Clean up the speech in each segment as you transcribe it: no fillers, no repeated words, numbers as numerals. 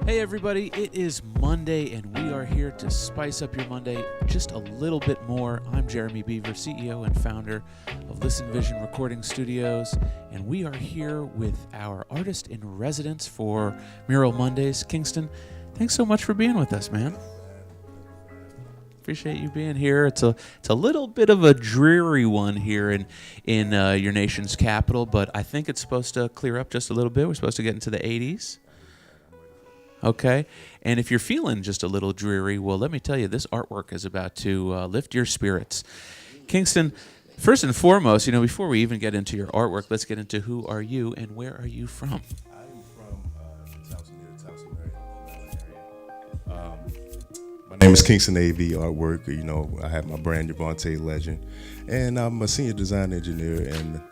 Hey everybody, it is Monday and we are here to spice up your Monday just a little bit more. I'm Jeremy Beaver, CEO and founder of Listen Vision Recording Studios, and we are here with our artist in residence for Mural Mondays. Kingston, thanks so much for being with us, man. Appreciate you being here. It's a little bit of a dreary one here in your nation's capital, but I think it's supposed to clear up just a little bit. We're supposed to get into the 80s. Okay, and if you're feeling just a little dreary, well, let me tell you, this artwork is about to lift your spirits. Kingston, first and foremost, before we even get into your artwork, let's get into who are you and where are you from? I'm from Towson, Maryland area. My name is Kingston AV Artwork. I have my brand, Javante Legend, and I'm a senior design engineer, and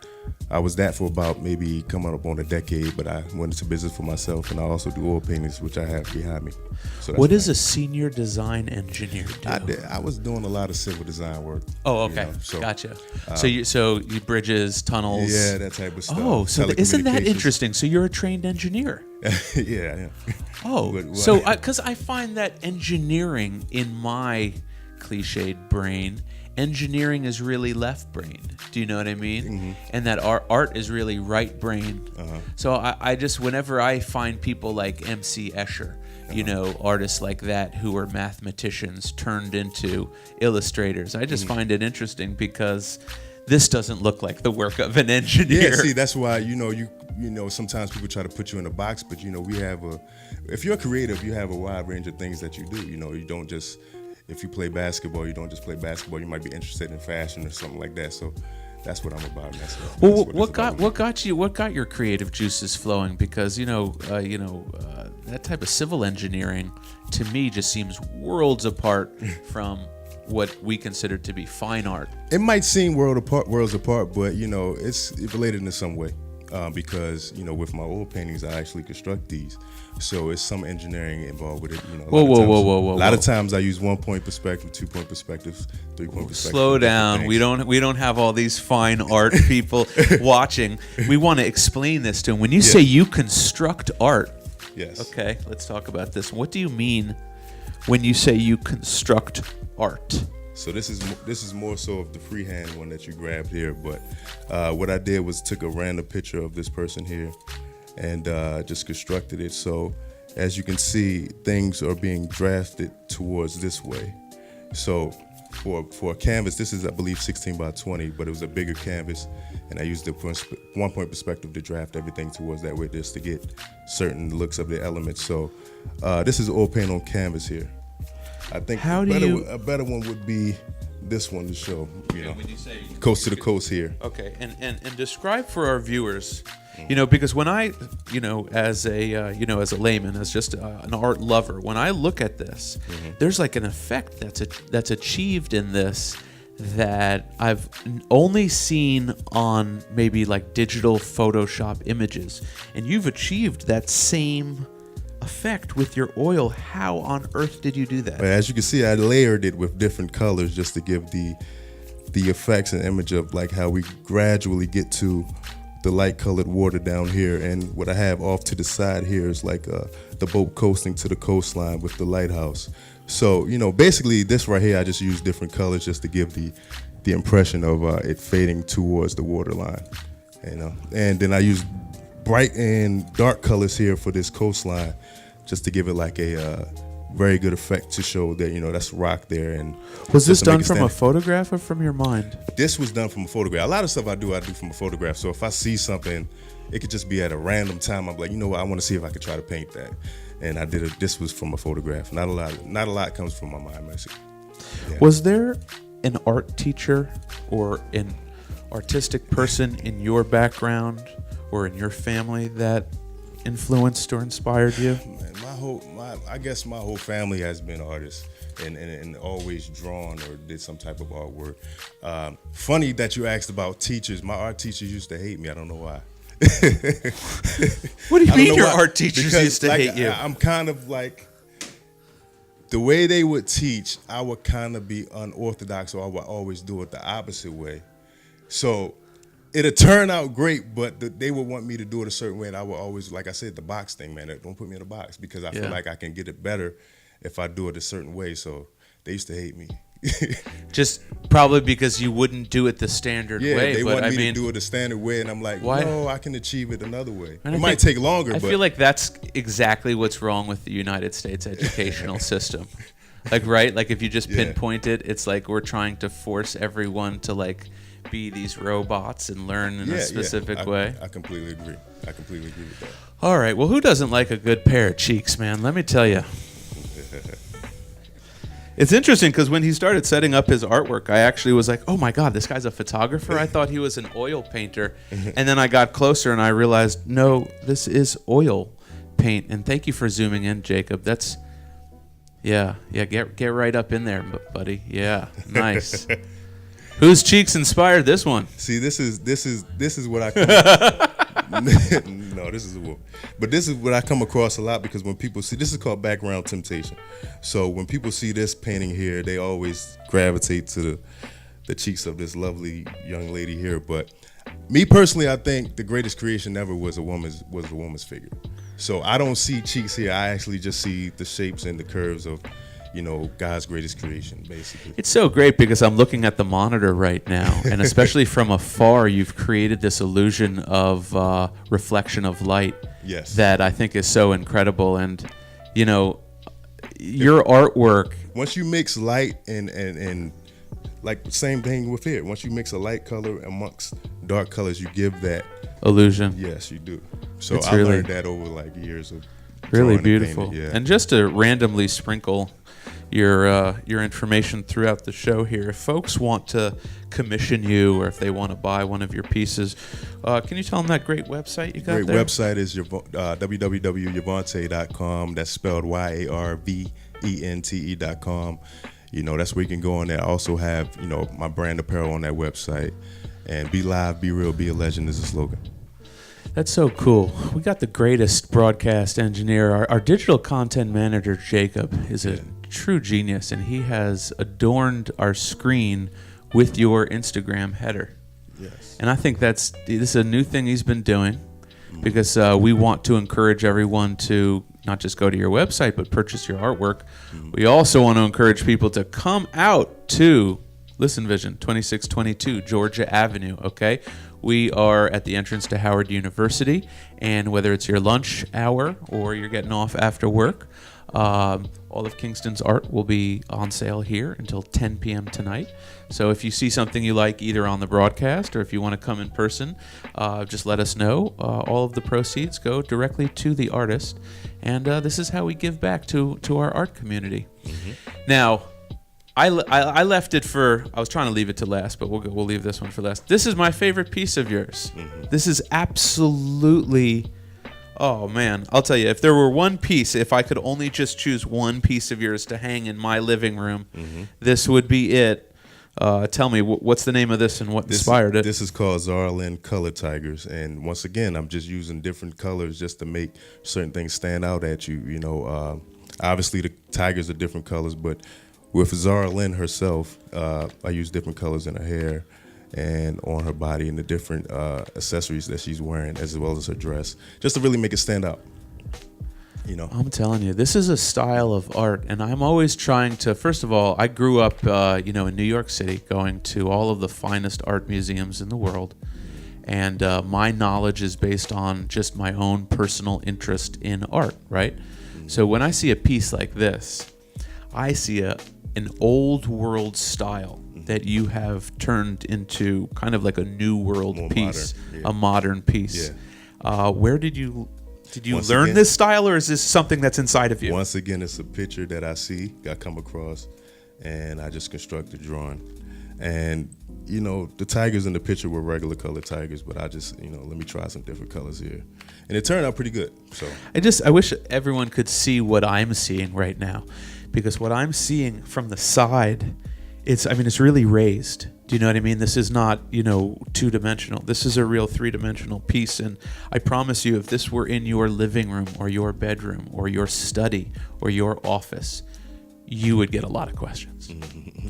I was that for about maybe coming up on a decade, but I went into business for myself, and I also do oil paintings, which I have behind me. So what does a senior design engineer do? I was doing a lot of civil design work. Oh, okay, gotcha. So you bridges, tunnels. Yeah, that type of stuff. Oh, so isn't that interesting? So you're a trained engineer. Yeah, I am. Oh, because I find that engineering in my cliched brain, engineering is really left brain. Do you know what I mean? Mm-hmm. And that art is really right brain. Uh-huh. So I just, whenever I find people like MC Escher, artists like that who are mathematicians turned into illustrators, I just find it interesting because this doesn't look like the work of an engineer. Yeah, see, that's why, sometimes people try to put you in a box, but, if you're creative, you have a wide range of things that you do. You don't just, if you play basketball, you don't just play basketball. You might be interested in fashion or something like that. So that's what I'm about. What got your creative juices flowing? Because that type of civil engineering to me just seems worlds apart from what we consider to be fine art. It might seem worlds apart, but it's related in some way. Because with my oil paintings, I actually construct these, so it's some engineering involved with it. Whoa! A lot of times I use 1-point perspective, 2-point perspective, 3-point perspective. Slow down. We don't have all these fine art people watching. We want to explain this to them. When you say you construct art, yes. Okay, let's talk about this. What do you mean when you say you construct art? So this is more so of the freehand one that you grabbed here, but what I did was took a random picture of this person here and just constructed it. So as you can see, things are being drafted towards this way. So for a canvas, this is, I believe, 16 by 20, but it was a bigger canvas, and I used the 1-point perspective to draft everything towards that way just to get certain looks of the elements. So this is oil paint on canvas here. I think a better one would be this one to show, when you say coast to the coast here. Okay, and describe for our viewers, because when I, as a layman, as just an art lover, when I look at this, there's like an effect that's achieved in this that I've only seen on maybe like digital Photoshop images, and you've achieved that same effect with your oil. How on earth did you do that? As you can see, I layered it with different colors just to give the effects and image of like how we gradually get to the light colored water down here. And what I have off to the side here is like the boat coasting to the coastline with the lighthouse. So basically this right here, I just use different colors just to give the impression of it fading towards the waterline. And then I use bright and dark colors here for this coastline, just to give it like a very good effect to show that that's rock there. And was this done from a photograph or from your mind? This was done from a photograph. A lot of stuff I do from a photograph. So if I see something, it could just be at a random time. I'm like, what, I want to see if I could try to paint that. And I did it. This was from a photograph. Not a lot comes from my mind, basically. Yeah. Was there an art teacher or an artistic person in your background or in your family that influenced or inspired you? Man, I guess my whole family has been artists and always drawn or did some type of artwork. Funny that you asked about teachers. My art teachers used to hate me. I don't know why. What do you mean your art teachers used to hate you? I'm kind of like, the way they would teach, I would kind of be unorthodox, or I would always do it the opposite way. So it'll turn out great, but they would want me to do it a certain way, and I would always, like I said, the box thing, man. Don't put me in a box because I feel like I can get it better if I do it a certain way. So they used to hate me. Just probably because you wouldn't do it the standard way. Yeah, they but want me to do it the standard way, and I'm like, why? No, I can achieve it another way. And it might take longer. I but feel like that's exactly what's wrong with the United States educational system. Like, right? Like, if you just pinpoint it, it's like we're trying to force everyone to, like, be these robots and learn in a specific way. I completely agree. I completely agree with that. All right. Well, who doesn't like a good pair of cheeks, man? Let me tell you. It's interesting because when he started setting up his artwork, I actually was like, oh, my God, this guy's a photographer? I thought he was an oil painter. And then I got closer and I realized, no, this is oil paint. And thank you for zooming in, Jacob. That's... Yeah, get right up in there, buddy. Yeah, nice. Whose cheeks inspired this one? See, this is what I no, this is a woman. But this is what I come across a lot because when people see, this is called background temptation. So when people see this painting here, they always gravitate to the cheeks of this lovely young lady here. But me personally, I think the greatest creation ever was a woman's figure. So I don't see cheeks here. I actually just see the shapes and the curves of, God's greatest creation, basically. It's so great because I'm looking at the monitor right now, and especially from afar, you've created this illusion of reflection of light. Yes. That I think is so incredible. And, your artwork. Once you mix light and like same thing with here. Once you mix a light color amongst dark colors, you give that illusion. Yes, you do. So I learned that over like years of really beautiful. And, and just to randomly sprinkle your information throughout the show here, if folks want to commission you or if they want to buy one of your pieces, can you tell them that great website you got there? Great website is www.yavante.com. That's spelled YARVENTE.com. That's where you can go on there. I also have, my brand apparel on that website. And be live, be real, be a legend is the slogan. That's so cool. We got the greatest broadcast engineer. Our digital content manager, Jacob, is a true genius, and he has adorned our screen with your Instagram header. Yes. And I think this is a new thing he's been doing because we want to encourage everyone to not just go to your website, but purchase your artwork. We also want to encourage people to come out to Listen Vision, 2622 Georgia Avenue, okay? We are at the entrance to Howard University, and whether it's your lunch hour or you're getting off after work, all of Kingston's art will be on sale here until 10 p.m. tonight. So if you see something you like either on the broadcast or if you want to come in person, just let us know. All of the proceeds go directly to the artist, and this is how we give back to our art community. Mm-hmm. Now, I left it for, I was trying to leave it to last, but we'll leave this one for last. This is my favorite piece of yours. Mm-hmm. This is absolutely, oh man, I'll tell you, if there were one piece, if I could only just choose one piece of yours to hang in my living room, this would be it. Tell me, what's the name of this and what inspired it? This is called Zara Lynn Color Tigers. And once again, I'm just using different colors just to make certain things stand out at you. Obviously the tigers are different colors, but with Zara Lynn herself, I use different colors in her hair and on her body and the different accessories that she's wearing as well as her dress, just to really make it stand out. I'm telling you, this is a style of art, and I'm always trying to, first of all, I grew up, in New York City, going to all of the finest art museums in the world, and my knowledge is based on just my own personal interest in art, right? So when I see a piece like this, I see an old world style that you have turned into kind of like a new world piece, modern, a modern piece. Yeah. Where did you learn this style, or is this something that's inside of you? Once again, it's a picture that I see, I come across, and I just construct a drawing. And the tigers in the picture were regular colored tigers, but I just let me try some different colors here, and it turned out pretty good. So I wish everyone could see what I'm seeing right now. Because what I'm seeing from the side, it's really raised. Do you know what I mean? This is not, two-dimensional. This is a real three-dimensional piece. And I promise you, if this were in your living room or your bedroom or your study or your office, you would get a lot of questions.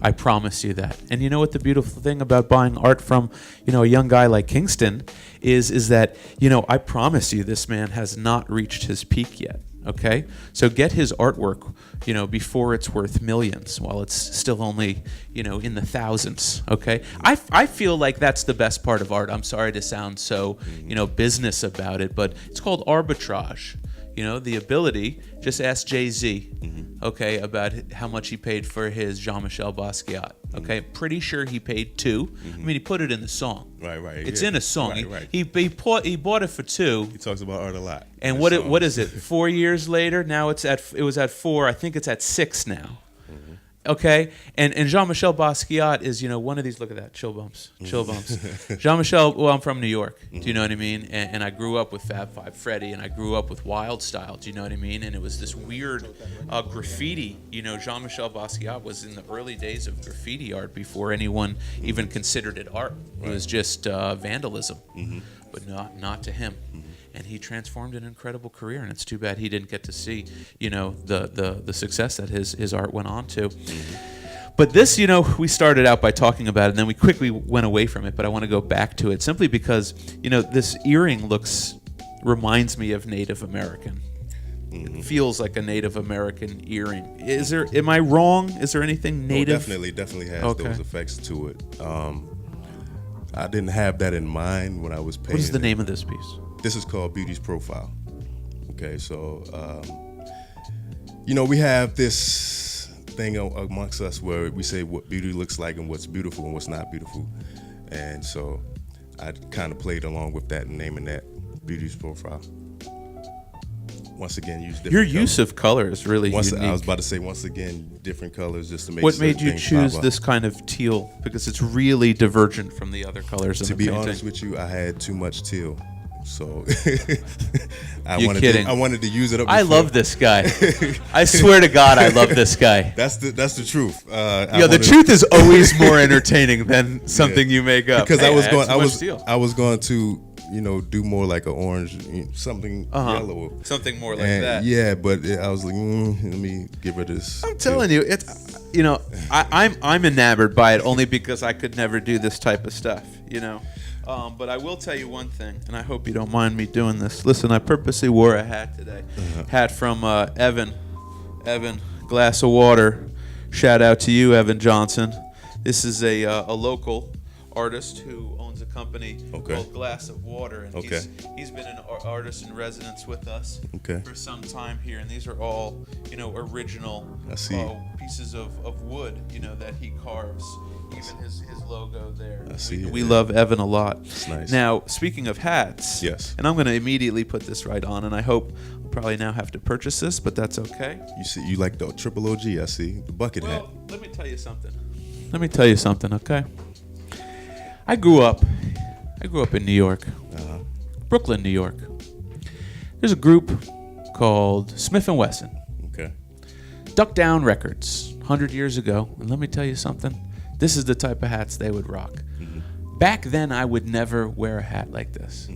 I promise you that. And you know what the beautiful thing about buying art from, a young guy like Kingston is that, I promise you this man has not reached his peak yet. Okay? So get his artwork, before it's worth millions, while it's still only, in the thousands. Okay? I feel like that's the best part of art. I'm sorry to sound so, business about it, but it's called arbitrage. The ability, just ask Jay-Z, okay, about how much he paid for his Jean-Michel Basquiat, okay? Pretty sure he paid $2. I mean, he put it in the song. Right. It's in a song. Right. He bought it for $2. He talks about art a lot. And what is it? 4 years later, now it was at 4. I think it's at 6 now. Okay, and Jean-Michel Basquiat is one of these. Look at that, chill bumps. Jean-Michel. Well, I'm from New York. Do you know what I mean? And I grew up with Fab Five Freddy, and I grew up with Wild Style. Do you know what I mean? And it was this weird graffiti. Jean-Michel Basquiat was in the early days of graffiti art before anyone even considered it art. It was just vandalism, but not to him. And he transformed an incredible career, and it's too bad he didn't get to see, the success that his art went on to. But this, we started out by talking about it, and then we quickly went away from it. But I want to go back to it simply because, this earring reminds me of Native American. It feels like a Native American earring. Am I wrong? Is there anything Native? Definitely has those effects to it. I didn't have that in mind when I was painting. What is the name of this piece? This is called Beauty's Profile. Okay, so, we have this thing amongst us where we say what beauty looks like and what's beautiful and what's not beautiful. And so I kind of played along with that and naming that Beauty's Profile. Once again, use different Your use of color is really unique. I was about to say, once again, different colors just to make What made you choose this kind of teal? Because it's really divergent from the other colors in the painting. To be honest with you, I had too much teal. So I wanted to use it up before. I love this guy. I swear to God, I love this guy. That's the truth. The truth is always more entertaining than something you make up. Because I was going to do more like an orange, something yellow, something more like that. Yeah, but I was like, let me give her this. I'm telling you, it's I'm enamored by it only because I could never do this type of stuff. But I will tell you one thing, and I hope you don't mind me doing this. Listen, I purposely wore a hat today. Hat from Evan, glass of water. Shout out to you, Evan Johnson. This is a local artist who owns a company called Glass of Water, and he's been an artist in residence with us for some time here. And these are all original pieces of wood that he carves. Even his logo there. We love Evan a lot. That's nice. Now, speaking of hats, yes, and I'm going to immediately put this right on, and I hope I'll probably now have to purchase this, but that's okay. You like the triple OG? I see the bucket hat. Well, let me tell you something. Okay. I grew up in New York, Brooklyn, New York. There's a group called Smith & Wesson. Okay. Duck Down Records, 100 years ago, and let me tell you something. This is the type of hats they would rock. Back then, I would never wear a hat like this.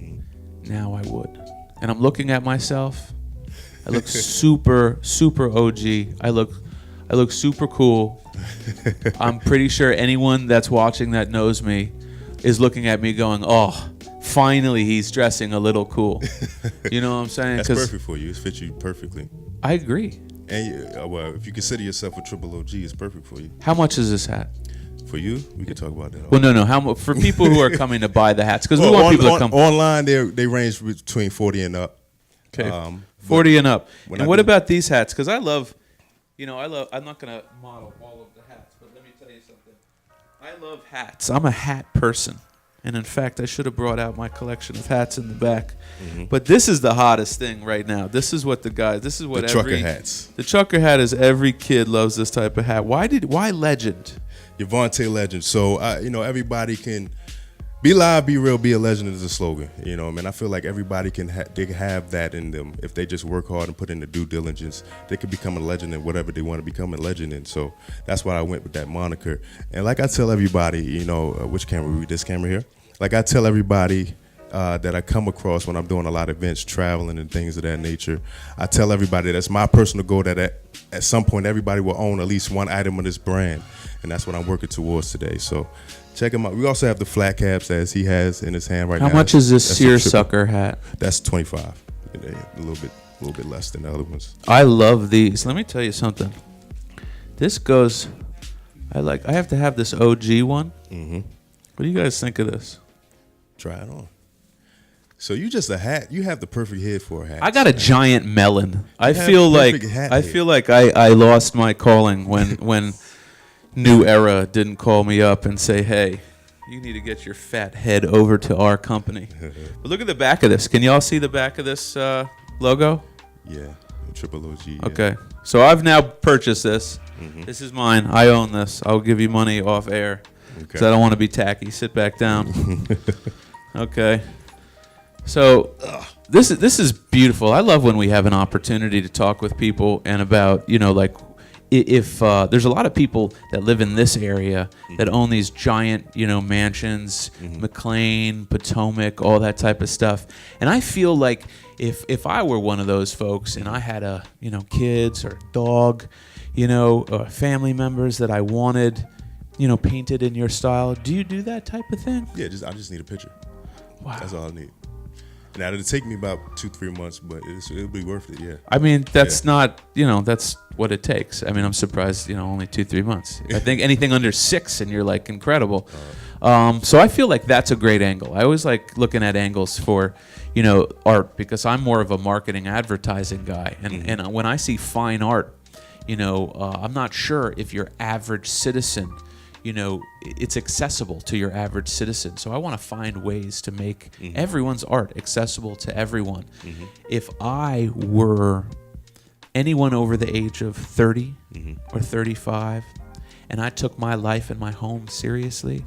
Now I would. And I'm looking at myself. I look super, super OG. I look super cool. I'm pretty sure anyone that's watching that knows me is looking at me going, oh, finally he's dressing a little cool. You know what I'm saying? That's perfect for you. It fits you perfectly. I agree. And if you consider yourself a triple OG, it's perfect for you. How much is this hat? For you, we can talk about that. Well, no. How for people who are coming to buy the hats? Because we want people to come. Online, they range between 40 and up. Okay, 40 and up. And what about these hats? Because I love. I'm not going to model all of the hats, but let me tell you something. I love hats. I'm a hat person. And in fact, I should have brought out my collection of hats in the back. But this is the hottest thing right now. This is what the trucker hats. The trucker hat is every kid loves this type of hat. Why legend? Yvonne Legend. So everybody can be live, be real, be a legend is a slogan. I feel like everybody can have that in them if they just work hard and put in the due diligence. They could become a legend in whatever they want to become a legend in. So that's why I went with that moniker. And like I tell everybody, which camera? This camera here. Like I tell everybody, that I come across when I'm doing a lot of events, traveling and things of that nature. I tell everybody that's my personal goal, that at some point everybody will own at least one item of this brand, and that's what I'm working towards today. So check him out. We also have the flat caps as he has in his hand right now. How much is this seersucker hat? That's $25. A little bit less than the other ones. I love these. Let me tell you something. This goes. I have to have this OG one. Mm-hmm. What do you guys think of this? Try it on. So you just a hat. You have the perfect head for a hat. I got a giant melon. I feel like I lost my calling when New Era didn't call me up and say, "Hey, you need to get your fat head over to our company." But look at the back of this. Can y'all see the back of this logo? Yeah, triple OG. Yeah. Okay, so I've now purchased this. Mm-hmm. This is mine. I own this. I'll give you money off air because I don't want to be tacky. Sit back down. Okay. So this is beautiful. I love when we have an opportunity to talk with people and about, like if there's a lot of people that live in this area that own these giant, mansions, McLean, Potomac, all that type of stuff. And I feel like if I were one of those folks and I had kids or a dog, family members that I wanted, painted in your style, do you do that type of thing? Yeah, I just need a picture. Wow. That's all I need. Now, it'll take me about 2-3 months, but it'll be worth it, yeah. I mean, that's not, that's what it takes. I mean, I'm surprised, only 2-3 months. I think anything under 6 and you're like incredible. So I feel like that's a great angle. I always like looking at angles for, art because I'm more of a marketing advertising guy. And when I see fine art, I'm not sure if your average citizen, it's accessible to your average citizen. So I want to find ways to make everyone's art accessible to everyone. If I were anyone over the age of 30 or 35 and I took my life and my home seriously,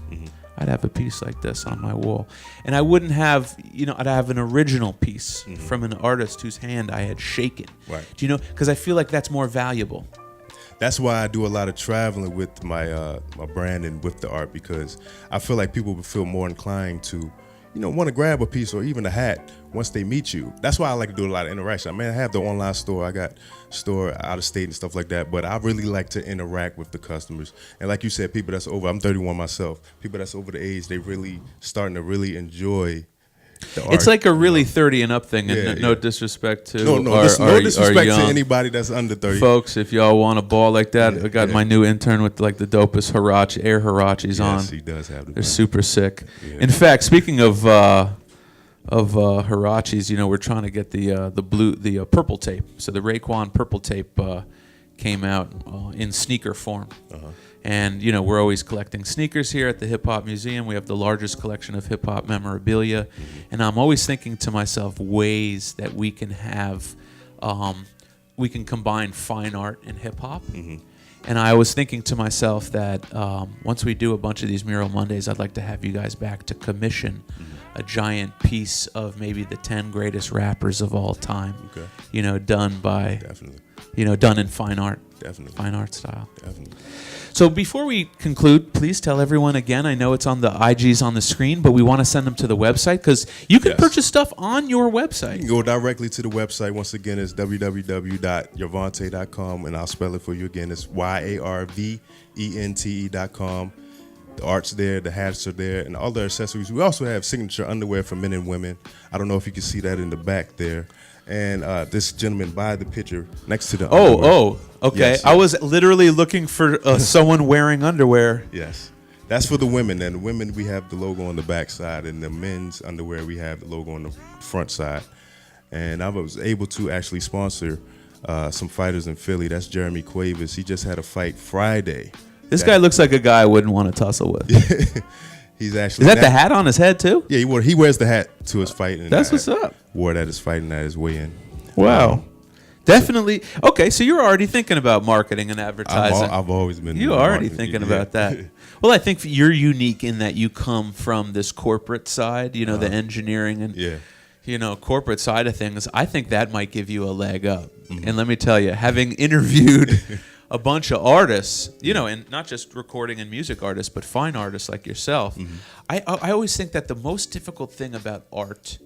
I'd have a piece like this on my wall. And I wouldn't have, I'd have an original piece from an artist whose hand I had shaken. Right. Do you know? Because I feel like that's more valuable. That's why I do a lot of traveling with my my brand and with the art, because I feel like people would feel more inclined to, want to grab a piece or even a hat once they meet you. That's why I like to do a lot of interaction. I mean, I have the online store. I got store out of state and stuff like that, but I really like to interact with the customers. And like you said, people that's over, I'm 31 myself, people that's over the age, they really starting to really enjoy the art. It's like a really 30 and up thing, and no disrespect to no disrespect to anybody that's under 30. Folks, if y'all want a ball like that, I got my new intern with like the dopest air Hirachis on. Yes, he does have them. They're super sick. Yeah. In fact, speaking of Hirachis, we're trying to get the purple tape. So the Raekwon purple tape came out in sneaker form. And, we're always collecting sneakers here at the Hip Hop Museum. We have the largest collection of hip hop memorabilia. And I'm always thinking to myself ways that we can have, we can combine fine art and hip hop. And I was thinking to myself that once we do a bunch of these Mural Mondays, I'd like to have you guys back to commission a giant piece of maybe the 10 greatest rappers of all time. Okay. Done by, done in fine art. Definitely. Fine art style. Definitely. So before we conclude, please tell everyone again, I know it's on the IGs on the screen, but we want to send them to the website because you can purchase stuff on your website. You can go directly to the website. Once again, it's www.yarvente.com, and I'll spell it for you again. It's YARVENTE.com. The art's there, the hats are there, and all the accessories. We also have signature underwear for men and women. I don't know if you can see that in the back there. And this gentleman by the picture next to the underwear. Okay. Yes, I was literally looking for someone wearing underwear. Yes. That's for the women. And the women, we have the logo on the back side. And the men's underwear, we have the logo on the front side. And I was able to actually sponsor some fighters in Philly. That's Jeremy Cuevas. He just had a fight Friday. This guy looks like a guy I wouldn't want to tussle with. He's actually. Is that the hat on his head too? Yeah, he wears the hat to his fight. And that's what's up. Wore that his fight and at his weigh-in. Wow. Definitely. Okay, so you're already thinking about marketing and advertising. I've always been. You're already thinking about that. Well, I think you're unique in that you come from this corporate side, the engineering and corporate side of things. I think that might give you a leg up. And let me tell you, having interviewed a bunch of artists, you know, and not just recording and music artists, but fine artists like yourself. I always think that the most difficult thing about art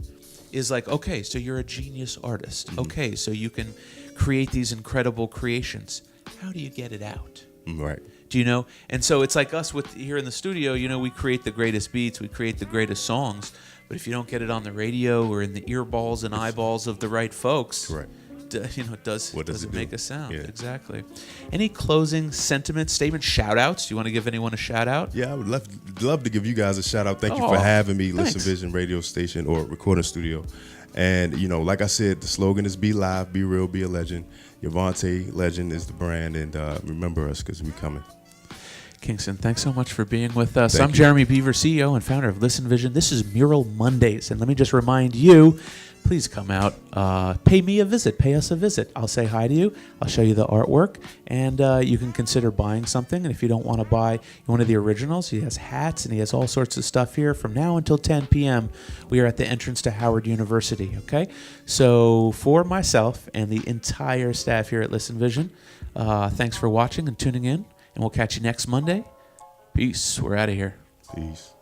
is like, okay, so you're a genius artist. Okay, so you can create these incredible creations. How do you get it out? Right. Do you know? And so it's like us with here in the studio, you know, we create the greatest beats, we create the greatest songs, but if you don't get it on the radio or in the earballs and eyeballs of the right folks, Correct. You know, does it make a sound? Yeah. Exactly. Any closing sentiments, statements, shout outs? Do you want to give anyone a shout out? Yeah, I would love to give you guys a shout out. Thank you for having me, Listen Vision Radio Station or recording studio. And, you know, like I said, the slogan is be live, be real, be a legend. Yavante Legend is the brand, and remember us because we coming. Kingston, thanks so much for being with us. Thank I'm you. Jeremy Beaver, CEO and founder of Listen Vision. This is Mural Mondays, and let me just remind you, please come out, pay me a visit, pay us a visit. I'll say hi to you, I'll show you the artwork, and you can consider buying something. And if you don't want to buy one of the originals, he has hats and he has all sorts of stuff here from now until 10 p.m. We are at the entrance to Howard University, okay? So for myself and the entire staff here at Listen Vision, thanks for watching and tuning in. And we'll catch you next Monday. Peace. We're out of here. Peace.